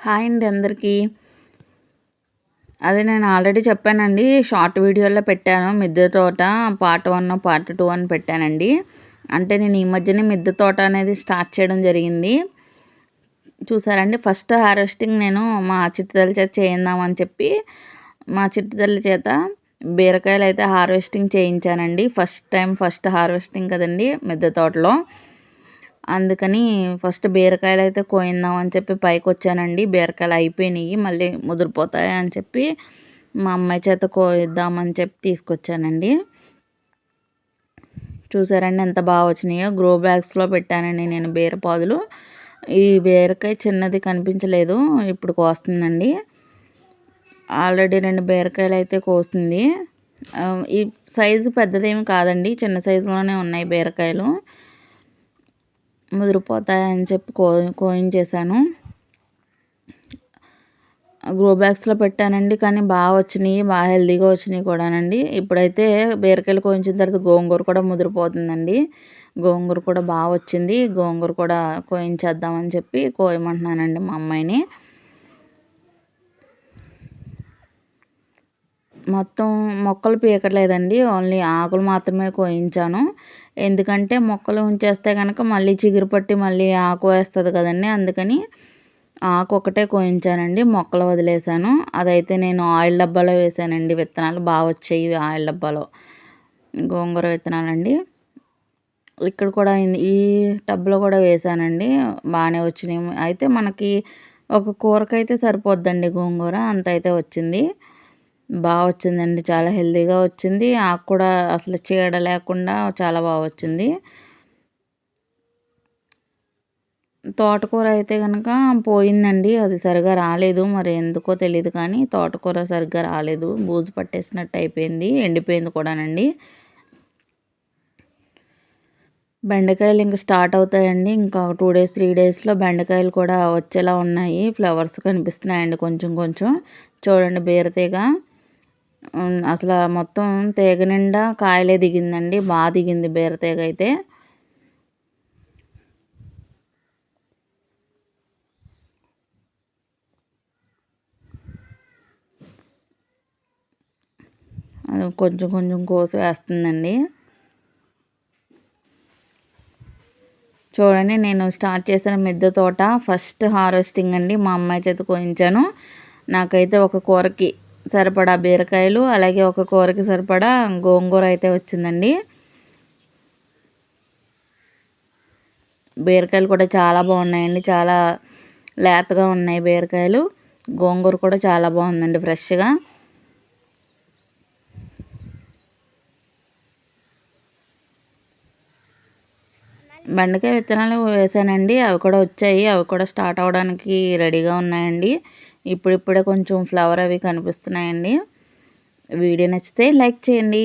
Hi అండి అందరికీ. అదే నేను ఆల్రెడీ చెప్పానండి. షార్ట్ వీడియోలో పెట్టాను. మిద్దె తోట పార్ట్ 1, పార్ట్ 2 అని పెట్టానండి. అంటే నేను ఈ మధ్యనే మిద్దె తోట అనేది స్టార్ట్ చేయడం జరిగింది. చూసారండి, ఫస్ట్ హార్వెస్టింగ్ నేను మా చిట్టి తల్లి చేత చేయిందామని చెప్పి మా చిట్టి తల్లి చేత బీరకాయలు అయితే హార్వెస్టింగ్ చేయించానండి. ఫస్ట్ హార్వెస్టింగ్ కదండి మిద్దె తోటలో. అందుకని ఫస్ట్ బీరకాయలు అయితే కోయిందాం అని చెప్పి పైకొచ్చానండి. బీరకాయలు అయిపోయినాయి, మళ్ళీ ముదిరిపోతాయి అని చెప్పి మా అమ్మాయి చేత కోయిద్దామని చెప్పి తీసుకొచ్చానండి. చూసారండి ఎంత బాగా వచ్చినాయో. గ్రో బ్యాగ్స్లో పెట్టానండి నేను బీరపాదులు. ఈ బీరకాయ చిన్నది కనిపించలేదు, ఇప్పుడు కోస్తుందండి. ఆల్రెడీ 2 బీరకాయలు అయితే కోసింది. ఈ సైజు పెద్దదేమి కాదండి, చిన్న సైజులోనే ఉన్నాయి బీరకాయలు. ముదిరిపోతాయని చెప్పి కోయించేసాను. గ్రో బ్యాగ్స్లో పెట్టానండి, కానీ బాగా వచ్చినాయి, బాగా హెల్తీగా వచ్చినాయి కూడానండి. ఇప్పుడైతే బీరకాయలు కోయించిన తర్వాత గోంగూర కూడా ముదిరిపోతుందండి. గోంగూర కూడా బాగా వచ్చింది. గోంగూర కూడా కోయించేద్దామని చెప్పి కోయమంటున్నానండి మా అమ్మాయిని. మొత్తం మొక్కలు పీకట్లేదండి, ఓన్లీ ఆకులు మాత్రమే కోయించాను. ఎందుకంటే మొక్కలు ఉంచేస్తే కనుక మళ్ళీ చిగురు పట్టి మళ్ళీ ఆకు వేస్తుంది కదండి. అందుకని ఆకు ఒకటే కోయించానండి, మొక్కలు వదిలేసాను. అదైతే నేను ఆయిల్ డబ్బాలో వేసానండి. విత్తనాలు బాగా వచ్చాయి ఆయిల్ డబ్బాలో, గోంగూర విత్తనాలండి. ఇక్కడ కూడా ఈ టబ్లో కూడా వేసానండి, బాగానే వచ్చినాయి. అయితే మనకి ఒక కూరకైతే సరిపోద్దండి గోంగూర, అంత అయితే వచ్చింది. బాగా వచ్చిందండి, చాలా హెల్తీగా వచ్చింది. ఆకు కూడా అసలు చీడ లేకుండా చాలా బాగా వచ్చింది. తోటకూర అయితే కనుక పోయిందండి, అది సరిగా రాలేదు, మరి ఎందుకో తెలియదు కానీ తోటకూర సరిగ్గా రాలేదు, బూజు పట్టేసినట్టు అయిపోయింది, ఎండిపోయింది కూడానండి. బెండకాయలు ఇంక స్టార్ట్ అవుతాయండి. ఇంకా 2 డేస్ 3 డేస్లో బెండకాయలు కూడా వచ్చేలా ఉన్నాయి. ఫ్లవర్స్ కనిపిస్తున్నాయండి కొంచెం కొంచెం. చూడండి బీరతీగ అసలు మొత్తం తీగ నిండా కాయలే దిగిందండి, బాగా దిగింది బీరతీగ అయితే. అది కొంచెం కొంచెం కోసి వేస్తుందండి. చూడండి, నేను స్టార్ట్ చేసిన మిద్దె తోట ఫస్ట్ హార్వెస్టింగ్ అండి, మా అమ్మాయి చేత కోయించాను. నాకైతే ఒక కూరకి సరిపడా బీరకాయలు, అలాగే ఒక కూరకి సరిపడా గోంగూర అయితే వచ్చిందండి. బీరకాయలు కూడా చాలా బాగున్నాయండి, చాలా లేతగా ఉన్నాయి బీరకాయలు. గోంగూర కూడా చాలా బాగుందండి ఫ్రెష్గా. బెండకాయ విత్తనాలు వేసానండి, అవి కూడా వచ్చాయి. అవి కూడా స్టార్ట్ అవ్వడానికి రెడీగా ఉన్నాయండి. ఇప్పుడిప్పుడే కొంచెం ఫ్లవర్ అవి కనిపిస్తున్నాయండి. వీడియో నచ్చితే లైక్ చేయండి.